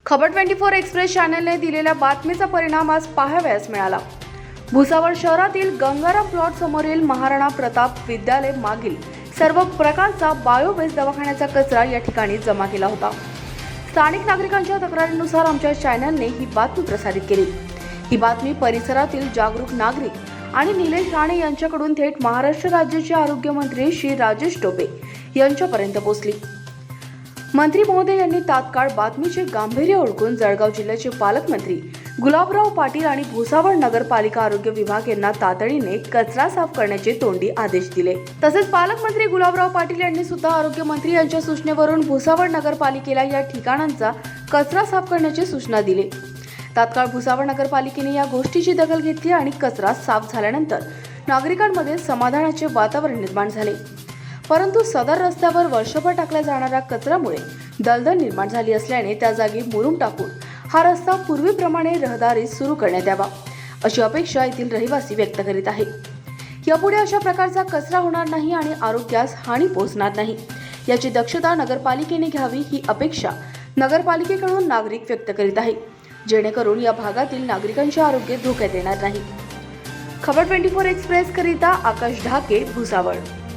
खबर 24 एक्सप्रेस चॅनलने दिलेल्या बातमीचा परिणाम आज पाहावयास मिळाला। भुसावळ शहरातील गंगाराम प्लॉट समोरील महाराणा प्रताप विद्यालय मागील सर्व प्रकारचा बायोवेस्ट दवाखान्याचा कचरा या ठिकाणी जमा केला होता। स्थानिक नागरिकांच्या तक्रारीनुसार आमच्या चॅनलने ही बातमी प्रसारित केली। ही बातमी परिसरातील जागरूक नागरिक आणि निलेश राणे यांच्याकडून थेट महाराष्ट्र राज्याचे आरोग्य मंत्री श्री राजेश टोपे यांच्यापर्यंत पोहोचली। मंत्री महोदय यांनी तात्काळ बातमीचे गांभीर्य ओळखून जळगाव जिल्ह्याचे पालकमंत्री गुलाबराव पाटील आणि भुसावळ नगरपालिका आरोग्य विभाग यांना तातडीने कचरा साफ करण्याचे तोंडी आदेश दिले। तसेच पालकमंत्री गुलाबराव पाटील यांनी सुद्धा आरोग्य मंत्री यांच्या सूचनेवरून भुसावळ नगरपालिकेला या ठिकाणांचा कचरा साफ करण्याची सूचना दिली। तात्काळ भुसावळ नगरपालिकेने या गोष्टीची दखल घेतली आणि कचरा साफ झाल्यानंतर नागरिकांमध्ये समाधानाचे वातावरण निर्माण झाले। परंतु सदर रस्त्यावर वर्षभर टाकल्या जाणाऱ्या कचऱ्यामुळे दलदल निर्माण झाली असल्याने त्या जागी मुरुम टाकून हा रस्ता पूर्वीप्रमाणे रहदारी सुरू करण्यात यावा अशी अपेक्षा येथील रहिवासी व्यक्त करीत आहे। यापुढे अशा प्रकारचा कचरा होणार नाही आणि आरोग्यास हानी पोहोचणार नाही याची दक्षता नगरपालिकेने घ्यावी ही अपेक्षा नगरपालिकेकडून नागरिक व्यक्त करीत आहे, जेणेकरून या भागातील नागरिकांचे आरोग्य धोक्यात येणार नाही। खबर 24 एक्सप्रेस करिता आकाश ढाके, भुसावळ।